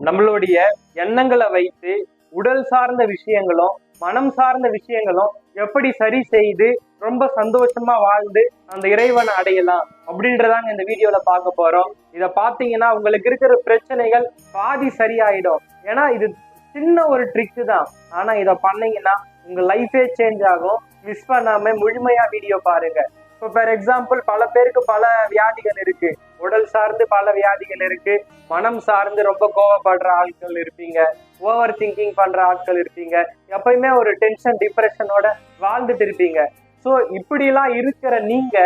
நம்மளுடைய எண்ணங்களை வைத்து உடல் சார்ந்த விஷயங்களும் மனம் சார்ந்த விஷயங்களும் எப்படி சரி செய்து ரொம்ப சந்தோஷமா வாழ்ந்து அந்த இறைவனை அடையலாம் அப்படின்றதாங்க இந்த வீடியோல பார்க்க போறோம். இதை பார்த்தீங்கன்னா உங்களுக்கு இருக்கிற பிரச்சனைகள் பாதி சரியாயிடும். ஏன்னா இது சின்ன ஒரு ட்ரிக்கு தான், ஆனா இதை பண்ணீங்கன்னா உங்க லைஃபே சேஞ்ச் ஆகும். மிஸ் பண்ணாம முழுமையா வீடியோ பாருங்க. இப்போ ஃபார் எக்ஸாம்பிள் பல பேருக்கு பல வியாதிகள் இருக்கு, உடல் சார்ந்து பல வியாதிகள் இருக்கு, மனம் சார்ந்து ரொம்ப கோவப்படுற ஆட்கள் இருப்பீங்க, ஓவர் திங்கிங் பண்ற ஆட்கள் இருப்பீங்க, எப்பயுமே ஒரு டென்ஷன் டிப்ரெஷனோட வாழ்ந்துட்டு இருப்பீங்க. ஸோ இப்படிலாம் இருக்கிற நீங்க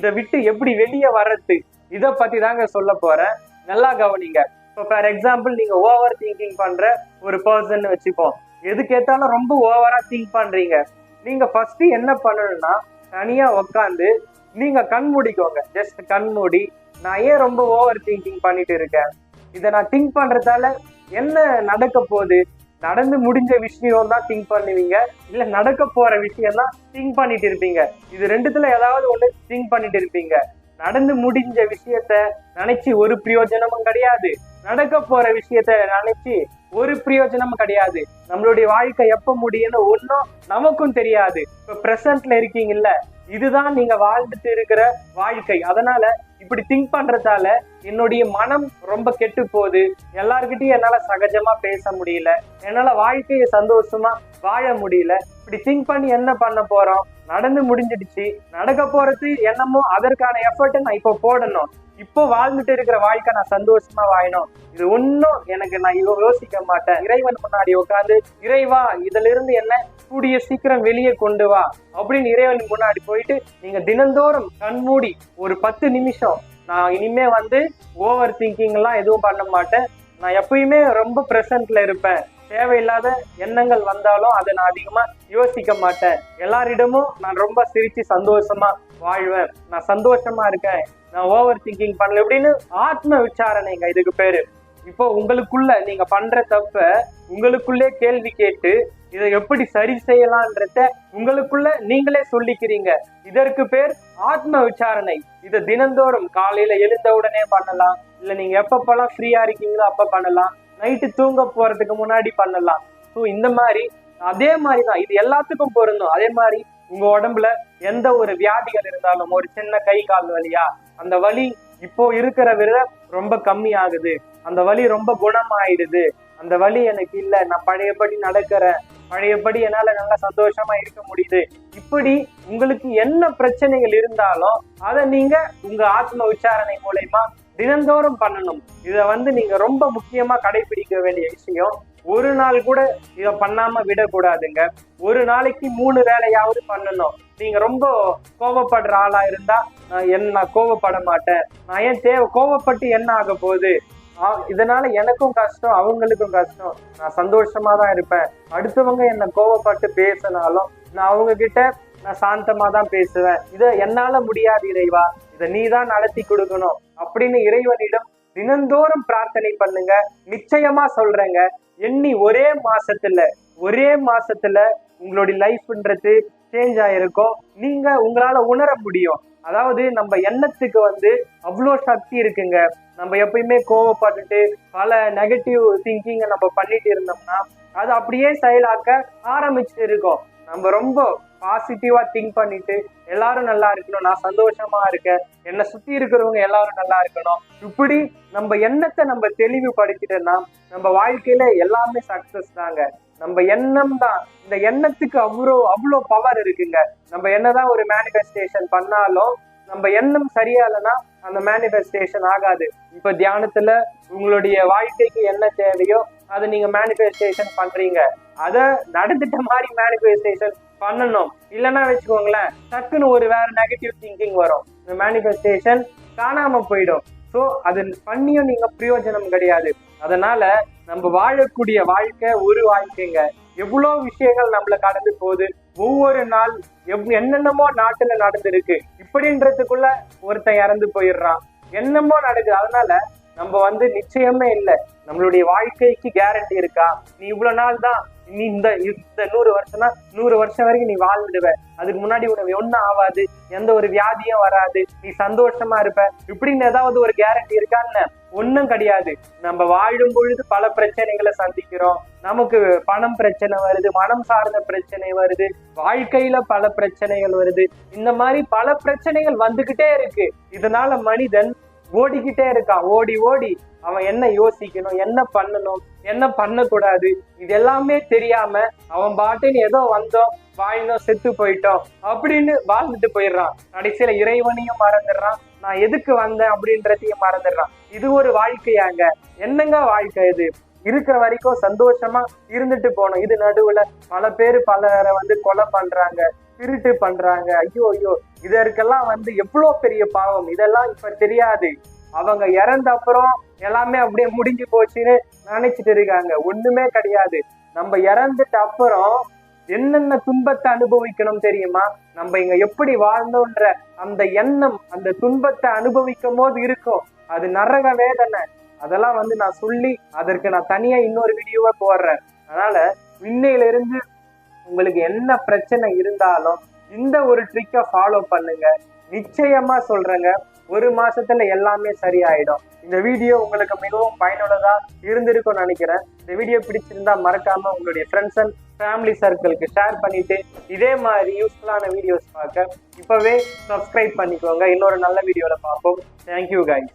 இதை விட்டு எப்படி வெளியே வர்றது, இதை பத்தி தாங்க சொல்ல போறேன். நல்லா கவனிங்க. இப்போ ஃபார் எக்ஸாம்பிள் நீங்க ஓவர் திங்கிங் பண்ற ஒரு பர்சன் வச்சுப்போம். எது கேட்டாலும் ரொம்ப ஓவரா திங்க் பண்றீங்க. நீங்க ஃபர்ஸ்ட் என்ன பண்ணணும்னா தனியா உக்காந்து நீங்க கண் மூடிக்கோங்க. ஜஸ்ட் கண் மூடி, நான் ஏன் ரொம்ப ஓவர் திங்கிங் பண்ணிட்டு இருக்கேன், இதை நான் திங்க் பண்றதால என்ன நடக்க போகுது, நடந்து முடிஞ்ச விஷயம் தான் திங்க் பண்ணுவீங்க, இல்ல நடக்க போற விஷயம் தான் திங்க் பண்ணிட்டு இருப்பீங்க. இது ரெண்டுத்துல ஏதாவது ஒண்ணு திங்க் பண்ணிட்டு இருப்பீங்க. நடந்து முடிஞ்ச விஷயத்த நினைச்சு ஒரு பிரயோஜனமும் கிடையாது, நடக்க போற விஷயத்த நினைச்சு ஒரு பிரயோஜனமும் கிடையாது. நம்மளுடைய வாழ்க்கை எப்ப முடியும்னு ஒன்னும் நமக்கும் தெரியாது. இப்ப பிரசன்ட்ல இருக்கீங்கல்ல, இதுதான் நீங்க வாழ்ந்துட்டு இருக்கிற வாழ்க்கை. அதனால இப்படி திங்க் பண்றதால என்னுடைய மனம் ரொம்ப கெட்டு போகுது, எல்லார்கிட்டையும் என்னால சகஜமா பேச முடியல, என்னால வாழ்க்கையை சந்தோஷமா வாழ முடியல. இப்படி திங்க் பண்ணி என்ன பண்ண போறோம், நடந்து முடிஞ்சிடுச்சு, நடக்க போறது என்னமோ அதற்கான எஃபர்ட்டை நான் இப்போ போடணும், இப்போ வாழ்ந்துட்டு இருக்கிற வாழ்க்கை நான் சந்தோஷமா வாழணும், இது ஒன்னும் எனக்கு நான் யோசிக்க மாட்டேன். இறைவன் முன்னாடி உட்காந்து இறைவா இதுல இருந்து என்ன கூடிய சீக்கிரம் வெளியே கொண்டு வா அப்படின்னு இறைவன் முன்னாடி போயிட்டு நீங்க தினந்தோறும் கண்மூடி ஒரு 10 நிமிஷம், நான் இனிமே ஓவர் திங்கிங் எல்லாம் எதுவும் பண்ண மாட்டேன், நான் எப்பயுமே ரொம்ப பிரசன்ட்ல இருப்பேன், தேவையில்லாத எண்ணங்கள் வந்தாலும் அதை நான் அதிகமா யோசிக்க மாட்டேன், எல்லாரிடமும் நான் ரொம்ப சிரிச்சு சந்தோஷமா வாழ்வேன், நான் சந்தோஷமா இருக்கேன், நான் ஓவர் திங்கிங் பண்ணல அப்படின்னு ஆத்ம விசாரணைங்க இதுக்கு பேரு. இப்போ உங்களுக்குள்ள நீங்க பண்ற தப்ப உங்களுக்குள்ளே கேள்வி கேட்டு இதை எப்படி சரி செய்யலான்றத உங்களுக்குள்ள நீங்களே சொல்லிக்கிறீங்க. இதற்கு பேர் ஆத்ம விசாரணை. இதை தினந்தோறும் காலையில எழுந்த உடனே பண்ணலாம், இல்ல நீங்க எப்பப்பெல்லாம் ஃப்ரீயா இருக்கீங்களோ அப்ப பண்ணலாம், நைட்டு தூங்க போறதுக்கு முன்னாடி பண்ணலாம். ஸோ இந்த மாதிரி அதே மாதிரிதான் இது எல்லாத்துக்கும் பொருந்தும். அதே மாதிரி உங்க உடம்புல எந்த ஒரு வியாதிகள் இருந்தாலும், ஒரு சின்ன கை கால் வலியா, அந்த வலி இப்போ இருக்கிற விட ரொம்ப கம்மி ஆகுது, அந்த வலி ரொம்ப குணமாயிடுது, அந்த வலி எனக்கு இல்ல, நான் பழையபடி நடக்கிறேன், பழையபடி என்னால நல்லா சந்தோஷமா இருக்க முடியுது, இப்படி உங்களுக்கு என்ன பிரச்சனைகள் இருந்தாலும் அதை நீங்க உங்க ஆத்ம விசாரணை மூலயமா தினந்தோறும் பண்ணணும். இதை நீங்க ரொம்ப முக்கியமா கடைபிடிக்க வேண்டிய விஷயம். ஒரு நாள் கூட இதை பண்ணாம விடக்கூடாதுங்க. ஒரு நாளைக்கு 3 வேளையாவது பண்ணணும். நீங்க ரொம்ப கோவப்படுற ஆளா இருந்தா நான் கோவப்பட மாட்டேன், நான் ஏன் கோவப்பட்டு என்ன ஆக போகுது, இதனால எனக்கும் கஷ்டம் அவங்களுக்கும் கஷ்டம், நான் சந்தோஷமா தான் இருப்பேன், அடுத்தவங்க என்ன கோவப்பட்டு பேசினாலும் நான் அவங்க கிட்ட நான் சாந்தமா தான் பேசுவேன், இதை என்னால முடியாது இறைவா, இதை நீ தான் நடத்தி கொடுக்கணும் அப்படின்னு இறைவனிடம் தினந்தோறும் பிரார்த்தனை பண்ணுங்க. நிச்சயமா சொல்றேங்க, எண்ணி ஒரே மாசத்துல உங்களுடைய லைஃப்ன்றது சேஞ்ச் ஆயிருக்கும். நீங்க உங்களால உணர முடியும். அதாவது நம்ம எண்ணத்துக்கு அவ்வளோ சக்தி இருக்குங்க. நம்ம எப்பயுமே கோவப்பட்டுட்டு பல நெகட்டிவ் திங்கிங்க நம்ம பண்ணிட்டு இருந்தோம்னா அது அப்படியே செயலாக்க ஆரம்பிச்சுட்டு இருக்கோம். நம்ம ரொம்ப பாசிட்டிவா திங்க் பண்ணிட்டு எல்லாரும் நல்லா இருக்கணும், நான் சந்தோஷமா இருக்கேன், என்னை சுத்தி இருக்கிறவங்க எல்லாரும் நல்லா இருக்கணும், இப்படி நம்ம எண்ணத்தை நம்ம தெளிவுபடுத்திட்டோம்னா நம்ம வாழ்க்கையில எல்லாமே சக்சஸ் தாங்க. நம்ம எண்ணம் தான், இந்த எண்ணத்துக்கு அவ்வளோ பவர் இருக்குங்க. நம்ம என்னதான் ஒரு மேனிஃபெஸ்டேஷன் பண்ணாலும் நம்ம எண்ணம் சரியா இல்லைன்னா அந்த மேனிஃபெஸ்டேஷன் ஆகாது. இப்ப தியானத்துல உங்களுடைய வாழ்க்கைக்கு என்ன தேவையோ அதை நீங்க மேனிஃபெஸ்டேஷன் பண்றீங்க, அதை நடந்துட்ட மாதிரி மேனிஃபெஸ்டேஷன் பண்ணணும். இல்லைன்னா வச்சுக்கோங்களேன், டக்குன்னு ஒரு வேற நெகட்டிவ் திங்கிங் வரும், இந்த மேனிஃபெஸ்டேஷன் காணாம போயிடும். ஸோ அது பண்ணியும் நீங்க பிரயோஜனம் கிடையாது. அதனால நம்ம வாழக்கூடிய வாழ்க்கை ஒரு வாழ்க்கைங்க. எவ்வளோ விஷயங்கள் நம்மள கடந்து போகுது, ஒவ்வொரு நாள் என்னென்னமோ நாட்டுல நடந்திருக்கு, இப்படின்றதுக்குள்ள ஒருத்தன் இறந்து போயிடுறான், என்னமோ நடக்குது. அதனால நம்ம நிச்சயமே இல்லை, நம்மளுடைய வாழ்க்கைக்கு கேரண்டி இருக்கா? நீ இவ்வளவு நாள் தான், நீ இந்த 100 வருஷம்னா 100 வருஷம் வரைக்கும் நீ வாழ்ந்துடுவ, அதுக்கு முன்னாடி உனக்கு ஒன்னும் ஆகாது, எந்த ஒரு வியாதியும் வராது, நீ சந்தோஷமா இருப்ப, இப்படின்னு ஏதாவது ஒரு கேரண்டி இருக்கான்னு? ஒன்னும் கிடையாது. நம்ம வாழும் பொழுது பல பிரச்சனைகளை சந்திக்கிறோம். நமக்கு பணம் பிரச்சனை வருது, மனம் சார்ந்த பிரச்சனை வருது, வாழ்க்கையில பல பிரச்சனைகள் வருது. இந்த மாதிரி பல பிரச்சனைகள் வந்துகிட்டே இருக்கு. இதனால மனிதன் ஓடிக்கிட்டே இருக்கான். ஓடி ஓடி அவன் என்ன யோசிக்கணும், என்ன பண்ணணும், என்ன பண்ணக்கூடாது, இது எல்லாமே தெரியாம அவன் பாட்டுன்னு ஏதோ வந்தோம், வாழ்ந்தோம், செத்து போயிட்டோம் அப்படின்னு வாழ்ந்துட்டு போயிடுறான். கடைசியில இறைவனையும் மறந்துடுறான், நான் எதுக்கு வந்தேன் அப்படின்றதையும் மறந்துடுறான். இது ஒரு வாழ்க்கையாங்க? என்னங்க வாழ்க்கை இது? இருக்கிற வரைக்கும் சந்தோஷமா இருந்துட்டு போனோம். இது நடுவுல பல பேர் பலரை கொலை பண்றாங்க, திருட்டு பண்றாங்க. ஐயோ ஐயோ, இதற்கெல்லாம் எவ்வளவு பெரிய பாவம். இதெல்லாம் இப்ப தெரியாது. அவங்க இறந்த அப்புறம் எல்லாமே அப்படியே முடிஞ்சு போச்சுன்னு நினைச்சிட்டு இருக்காங்க. ஒண்ணுமே கிடையாது. நம்ம இறந்துட்ட அப்புறம் என்னென்ன துன்பத்தை அனுபவிக்கணும் தெரியுமா? நம்ம இங்க எப்படி வாழ்ந்தோன்ற அந்த எண்ணம், அந்த துன்பத்தை அனுபவிக்கும் போது இருக்கும், அது நரக வேதனை. அதெல்லாம் நான் சொல்லி அதற்கு நான் தனியா இன்னொரு வீடியோவை போடுறேன். அதனால இன்னையில இருந்து உங்களுக்கு என்ன பிரச்சனை இருந்தாலும் இந்த ஒரு ட்ரிக்கை ஃபாலோ பண்ணுங்க. நிச்சயமா சொல்றேங்க, 1 மாசத்துல எல்லாமே சரியாயிடும். இந்த வீடியோ உங்களுக்கு மிகவும் பயனுள்ளதா இருந்திருக்கும்னு நினைக்கிறேன். இந்த வீடியோ பிடிச்சிருந்தா மறக்காம உங்களுடைய ஃப்ரெண்ட்ஸ் அண்ட் ஃபேமிலி சர்க்கிளுக்கு ஷேர் பண்ணிட்டு இதே மாதிரி யூஸ்ஃபுல்லான வீடியோஸ் பார்க்க இப்பவே சப்ஸ்கிரைப் பண்ணிக்கோங்க. இன்னொரு நல்ல வீடியோல பார்ப்போம். Thank you guys.